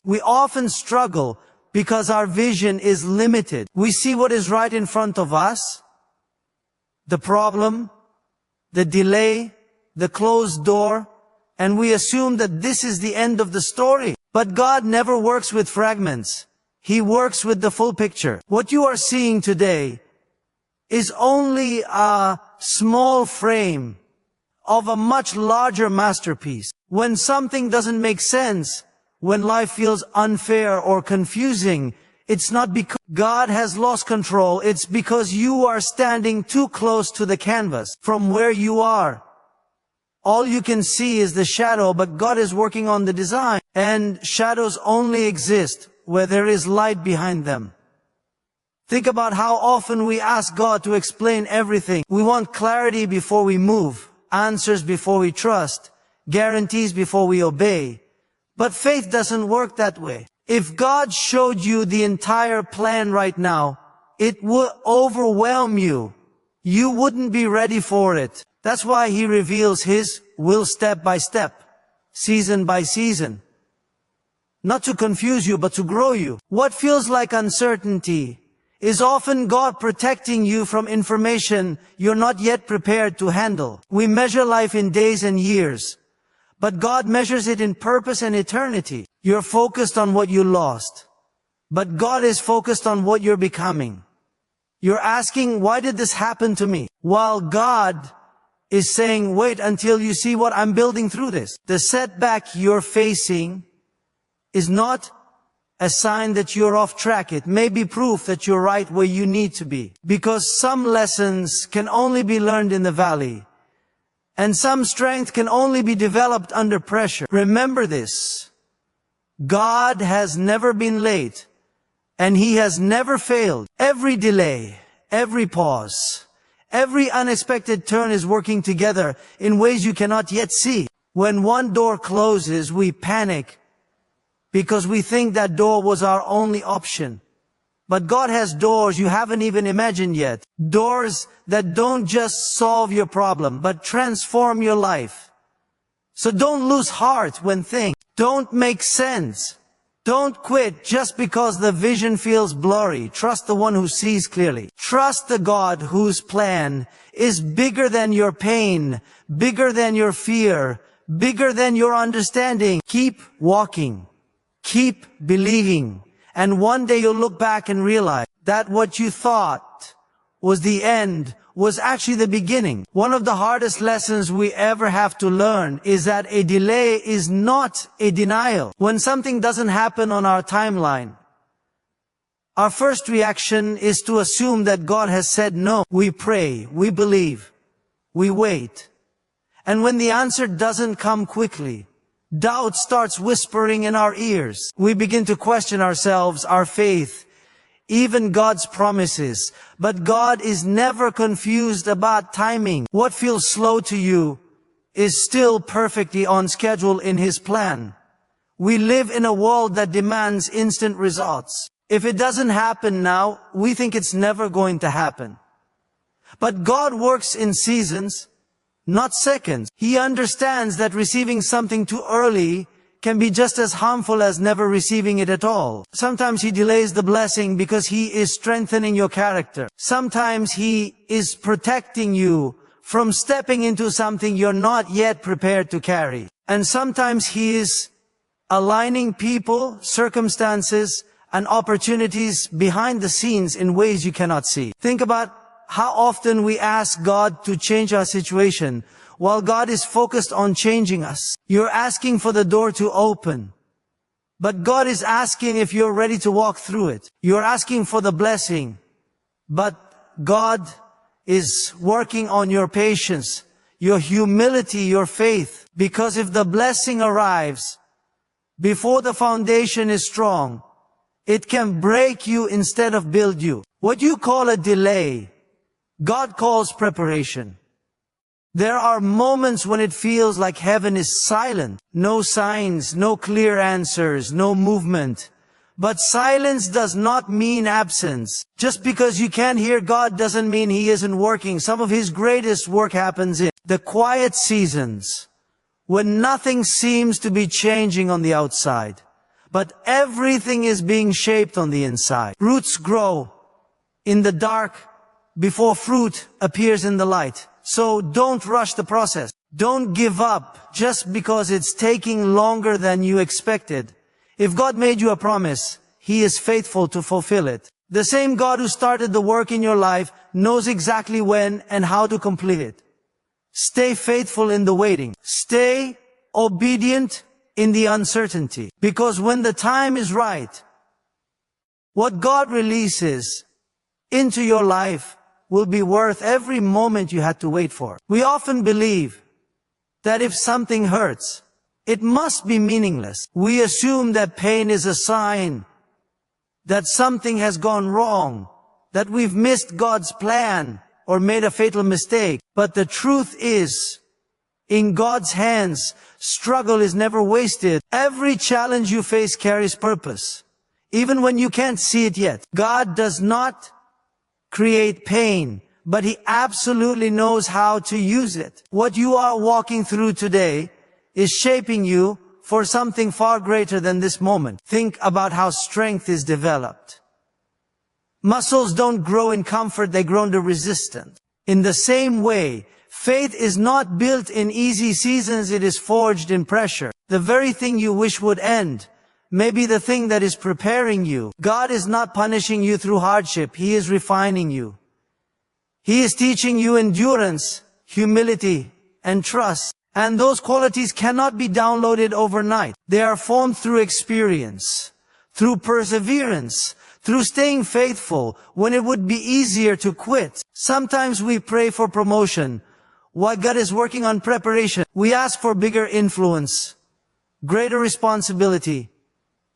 We often struggle because our vision is limited. We see what is right in front of us, the problem, the delay, the closed door, and we assume that this is the end of the story. But God never works with fragments. He works with the full picture. What you are seeing today is only a small frame of a much larger masterpiece. When something doesn't make sense, when life feels unfair or confusing, it's not because God has lost control, it's because you are standing too close to the canvas. From where you are, all you can see is the shadow, but God is working on the design. And shadows only exist where there is light behind them. Think about how often we ask God to explain everything. We want clarity before we move, answers before we trust, guarantees before we obey. But faith doesn't work that way. If God showed you the entire plan right now, it would overwhelm you. You wouldn't be ready for it. That's why He reveals His will step by step, season by season. Not to confuse you, but to grow you. What feels like uncertainty is often God protecting you from information you're not yet prepared to handle. We measure life in days and years, but God measures it in purpose and eternity. You're focused on what you lost, but God is focused on what you're becoming. You're asking, why did this happen to me? While God is saying, wait until you see what I'm building through this. The setback you're facing is not a sign that you're off track. It may be proof that you're right where you need to be. Because some lessons can only be learned in the valley, and some strength can only be developed under pressure. Remember this. God has never been late, and He has never failed. Every delay, every pause, every unexpected turn is working together in ways you cannot yet see. When one door closes, we panic because we think that door was our only option. But God has doors you haven't even imagined yet. Doors that don't just solve your problem, but transform your life. So don't lose heart when things don't make sense. Don't quit just because the vision feels blurry. Trust the one who sees clearly. Trust the God whose plan is bigger than your pain, bigger than your fear, bigger than your understanding. Keep walking. Keep believing. And one day you'll look back and realize that what you thought was the end was actually the beginning. One of the hardest lessons we ever have to learn is that a delay is not a denial. When something doesn't happen on our timeline, our first reaction is to assume that God has said no. We pray, we believe, we wait. And when the answer doesn't come quickly, doubt starts whispering in our ears. We begin to question ourselves, our faith, even God's promises. But God is never confused about timing. What feels slow to you is still perfectly on schedule in His plan. We live in a world that demands instant results. If it doesn't happen now, we think it's never going to happen. But God works in seasons, not seconds. He understands that receiving something too early can be just as harmful as never receiving it at all. Sometimes He delays the blessing because He is strengthening your character. Sometimes He is protecting you from stepping into something you're not yet prepared to carry. And sometimes He is aligning people, circumstances, and opportunities behind the scenes in ways you cannot see. Think about how often we ask God to change our situation while God is focused on changing us. You're asking for the door to open, but God is asking if you're ready to walk through it. You're asking for the blessing, but God is working on your patience, your humility, your faith. Because if the blessing arrives before the foundation is strong, it can break you instead of build you. What you call a delay, God calls preparation. There are moments when it feels like heaven is silent. No signs, no clear answers, no movement. But silence does not mean absence. Just because you can't hear God doesn't mean He isn't working. Some of His greatest work happens in the quiet seasons, when nothing seems to be changing on the outside, but everything is being shaped on the inside. Roots grow in the dark before fruit appears in the light. So don't rush the process. Don't give up just because it's taking longer than you expected. If God made you a promise, He is faithful to fulfill it. The same God who started the work in your life knows exactly when and how to complete it. Stay faithful in the waiting. Stay obedient in the uncertainty. Because when the time is right, what God releases into your life will be worth every moment you had to wait for. We often believe that if something hurts, it must be meaningless. We assume that pain is a sign that something has gone wrong, that we've missed God's plan or made a fatal mistake. But the truth is, in God's hands, struggle is never wasted. Every challenge you face carries purpose, even when you can't see it yet. God does not create pain, but He absolutely knows how to use it. What you are walking through today is shaping you for something far greater than this moment. Think about how strength is developed. Muscles don't grow in comfort, they grow under resistance. In the same way, faith is not built in easy seasons, it is forged in pressure. The very thing you wish would end may be the thing that is preparing you. God is not punishing you through hardship, He is refining you. He is teaching you endurance, humility, and trust. And those qualities cannot be downloaded overnight. They are formed through experience, through perseverance, through staying faithful when it would be easier to quit. Sometimes we pray for promotion while God is working on preparation. We ask for bigger influence, greater responsibility,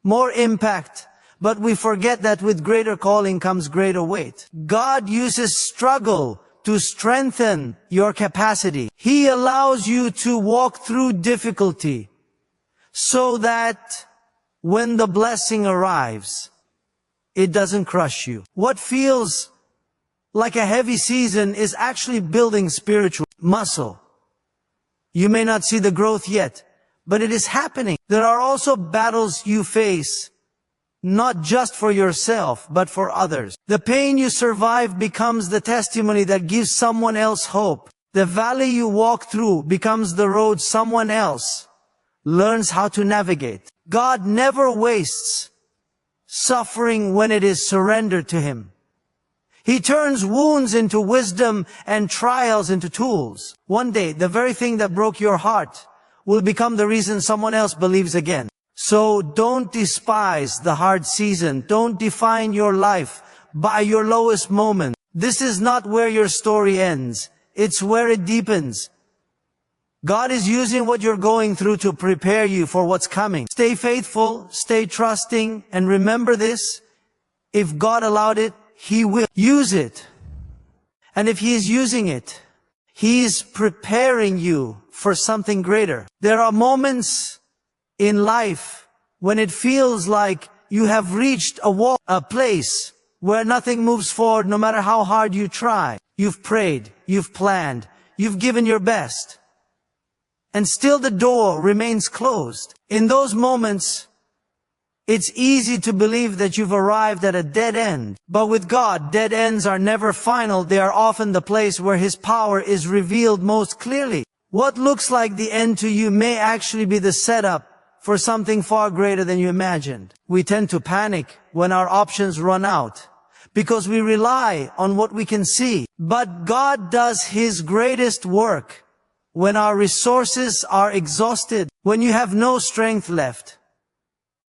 more impact, but we forget that with greater calling comes greater weight. God uses struggle to strengthen your capacity. He allows you to walk through difficulty so that when the blessing arrives, it doesn't crush you. What feels like a heavy season is actually building spiritual muscle. You may not see the growth yet, but it is happening. There are also battles you face, not just for yourself, but for others. The pain you survive becomes the testimony that gives someone else hope. The valley you walk through becomes the road someone else learns how to navigate. God never wastes suffering when it is surrendered to Him. He turns wounds into wisdom and trials into tools. One day, the very thing that broke your heart will become the reason someone else believes again. So don't despise the hard season. Don't define your life by your lowest moment. This is not where your story ends. It's where it deepens. God is using what you're going through to prepare you for what's coming. Stay faithful, stay trusting, and remember this: if God allowed it, He will use it. And if He is using it, He is preparing you for something greater. There are moments in life when it feels like you have reached a wall, a place where nothing moves forward no matter how hard you try. You've prayed, you've planned, you've given your best, and still the door remains closed. In those moments, it's easy to believe that you've arrived at a dead end. But with God, dead ends are never final. They are often the place where His power is revealed most clearly. What looks like the end to you may actually be the setup for something far greater than you imagined. We tend to panic when our options run out because we rely on what we can see. But God does His greatest work when our resources are exhausted, when you have no strength left,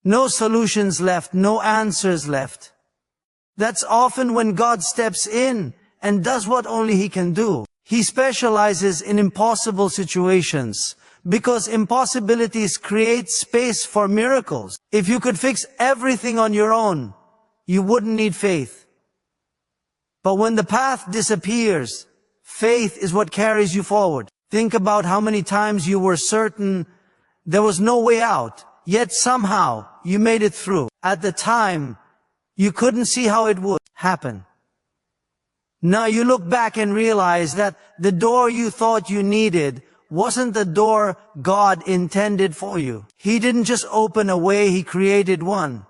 no solutions left, no answers left. That's often when God steps in and does what only He can do. He specializes in impossible situations because impossibilities create space for miracles. If you could fix everything on your own, you wouldn't need faith. But when the path disappears, faith is what carries you forward. Think about how many times you were certain there was no way out, yet somehow you made it through. At the time, you couldn't see how it would happen. Now you look back and realize that the door you thought you needed wasn't the door God intended for you. He didn't just open a way, He created one.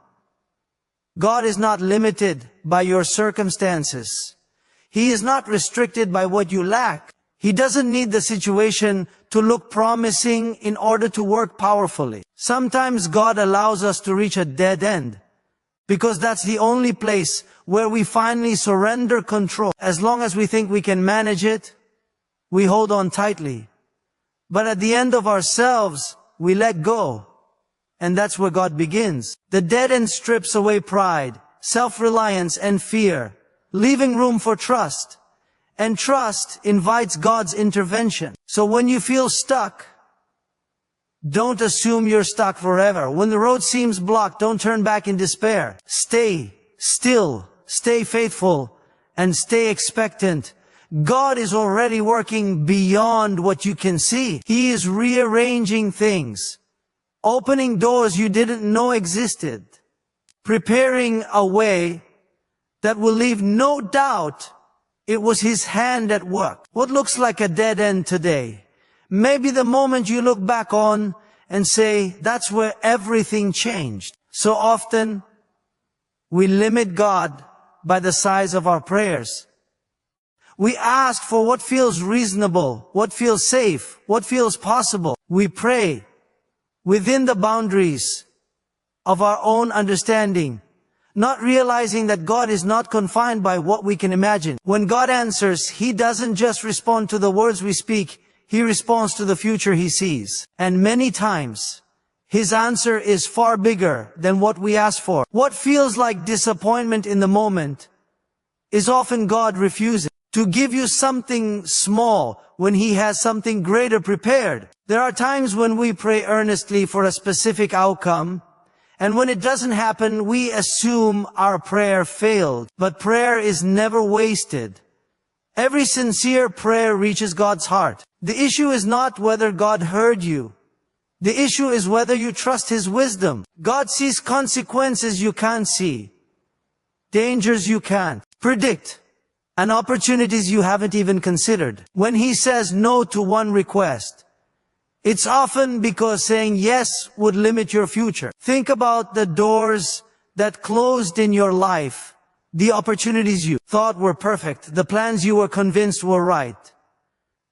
God is not limited by your circumstances. He is not restricted by what you lack. He doesn't need the situation to look promising in order to work powerfully. Sometimes God allows us to reach a dead end, because that's the only place where we finally surrender control. As long as we think we can manage it, we hold on tightly. But at the end of ourselves, we let go. And that's where God begins. The dead end strips away pride, self-reliance, and fear, leaving room for trust. And trust invites God's intervention. So when you feel stuck, don't assume you're stuck forever. When the road seems blocked, don't turn back in despair. Stay still, stay faithful, and stay expectant. God is already working beyond what you can see. He is rearranging things, opening doors you didn't know existed, preparing a way that will leave no doubt it was His hand at work. What looks like a dead end today may be the moment you look back on and say, that's where everything changed. So often, we limit God by the size of our prayers. We ask for what feels reasonable, what feels safe, what feels possible. We pray within the boundaries of our own understanding, not realizing that God is not confined by what we can imagine. When God answers, He doesn't just respond to the words we speak, He responds to the future He sees. And many times, His answer is far bigger than what we ask for. What feels like disappointment in the moment is often God refusing to give you something small when He has something greater prepared. There are times when we pray earnestly for a specific outcome, and when it doesn't happen, we assume our prayer failed. But prayer is never wasted. Every sincere prayer reaches God's heart. The issue is not whether God heard you. The issue is whether you trust His wisdom. God sees consequences you can't see, dangers you can't predict, and opportunities you haven't even considered. When He says no to one request, it's often because saying yes would limit your future. Think about the doors that closed in your life, the opportunities you thought were perfect, the plans you were convinced were right.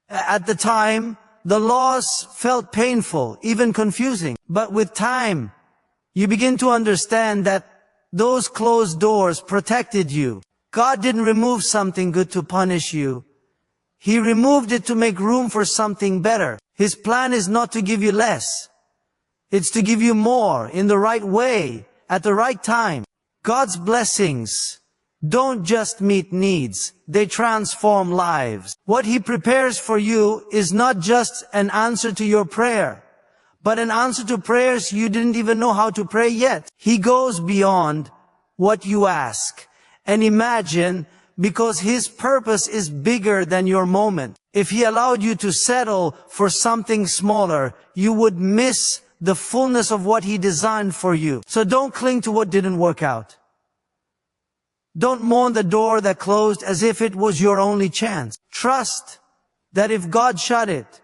At the time, the loss felt painful, even confusing. But with time, you begin to understand that those closed doors protected you. God didn't remove something good to punish you. He removed it to make room for something better. His plan is not to give you less. It's to give you more, in the right way, at the right time. God's blessings don't just meet needs, they transform lives. What He prepares for you is not just an answer to your prayer, but an answer to prayers you didn't even know how to pray yet. He goes beyond what you ask and imagine, because His purpose is bigger than your moment. If He allowed you to settle for something smaller, you would miss the fullness of what He designed for you. So don't cling to what didn't work out. Don't mourn the door that closed as if it was your only chance. Trust that if God shut it,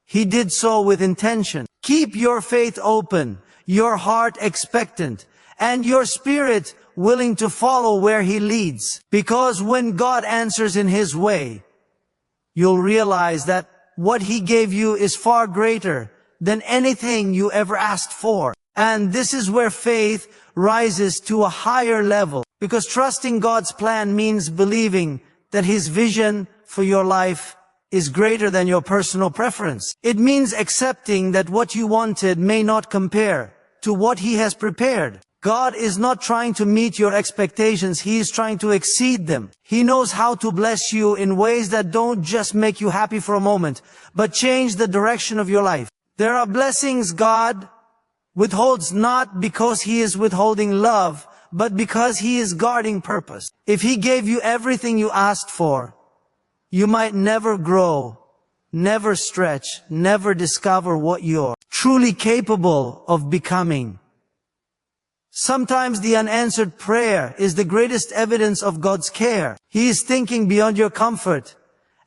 He did so with intention. Keep your faith open, your heart expectant, and your spirit willing to follow where He leads. Because when God answers in His way, you'll realize that what He gave you is far greater than anything you ever asked for. And this is where faith rises to a higher level. Because trusting God's plan means believing that His vision for your life is greater than your personal preference. It means accepting that what you wanted may not compare to what He has prepared. God is not trying to meet your expectations, He is trying to exceed them. He knows how to bless you in ways that don't just make you happy for a moment, but change the direction of your life. There are blessings God withholds not because He is withholding love, but because He is guarding purpose. If He gave you everything you asked for, you might never grow, never stretch, never discover what you're truly capable of becoming. Sometimes the unanswered prayer is the greatest evidence of God's care. He is thinking beyond your comfort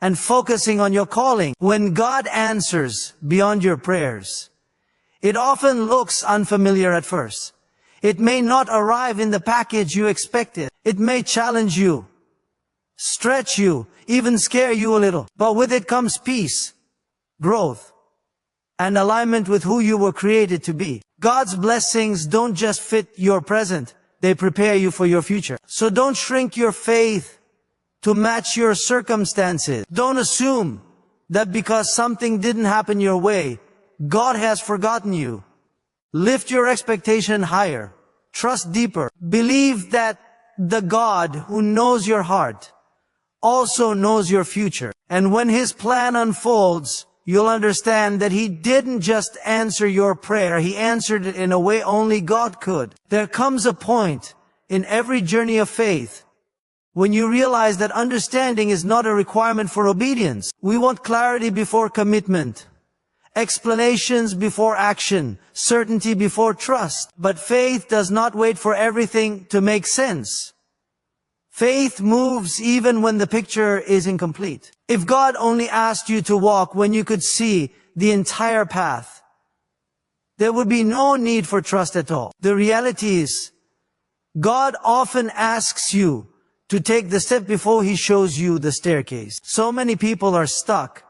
and focusing on your calling. When God answers beyond your prayers, it often looks unfamiliar at first. It may not arrive in the package you expected. It may challenge you, stretch you, even scare you a little. But with it comes peace, growth, and alignment with who you were created to be. God's blessings don't just fit your present, they prepare you for your future. So don't shrink your faith to match your circumstances. Don't assume that because something didn't happen your way, God has forgotten you. Lift your expectation higher. Trust deeper. Believe that the God who knows your heart also knows your future. And when His plan unfolds, you'll understand that He didn't just answer your prayer, He answered it in a way only God could. There comes a point in every journey of faith when you realize that understanding is not a requirement for obedience. We want clarity before commitment, explanations before action, certainty before trust. But faith does not wait for everything to make sense. Faith moves even when the picture is incomplete. If God only asked you to walk when you could see the entire path, there would be no need for trust at all. The reality is, God often asks you to take the step before He shows you the staircase. So many people are stuck,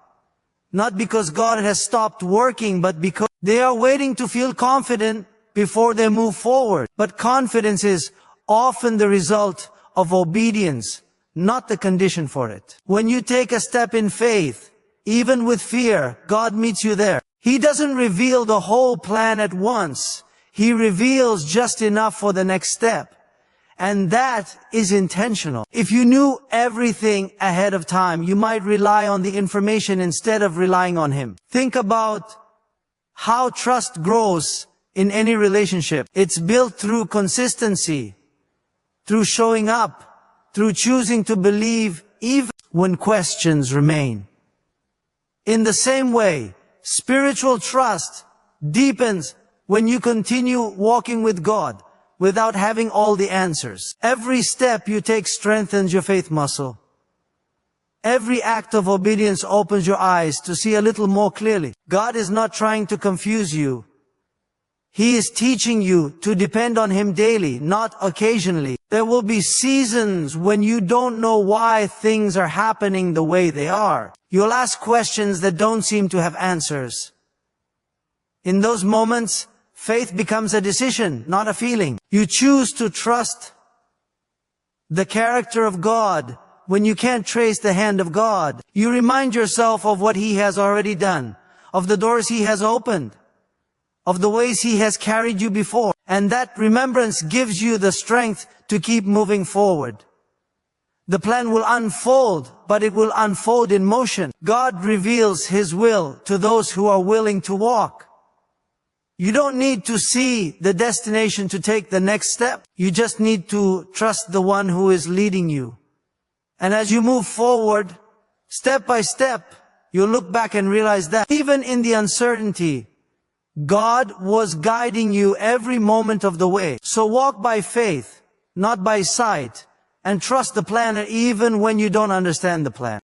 not because God has stopped working, but because they are waiting to feel confident before they move forward. But confidence is often the result of obedience, not the condition for it. When you take a step in faith, even with fear, God meets you there. He doesn't reveal the whole plan at once. He reveals just enough for the next step. And that is intentional. If you knew everything ahead of time, you might rely on the information instead of relying on Him. Think about how trust grows in any relationship. It's built through consistency, through showing up, through choosing to believe even when questions remain. In the same way, spiritual trust deepens when you continue walking with God without having all the answers. Every step you take strengthens your faith muscle. Every act of obedience opens your eyes to see a little more clearly. God is not trying to confuse you. He is teaching you to depend on Him daily, not occasionally. There will be seasons when you don't know why things are happening the way they are. You'll ask questions that don't seem to have answers. In those moments, faith becomes a decision, not a feeling. You choose to trust the character of God when you can't trace the hand of God. You remind yourself of what He has already done, of the doors He has opened, of the ways He has carried you before. And that remembrance gives you the strength to keep moving forward. The plan will unfold, but it will unfold in motion. God reveals His will to those who are willing to walk. You don't need to see the destination to take the next step. You just need to trust the one who is leading you. And as you move forward, step by step, you'll look back and realize that even in the uncertainty, God was guiding you every moment of the way. So walk by faith, not by sight, and trust the plan even when you don't understand the plan.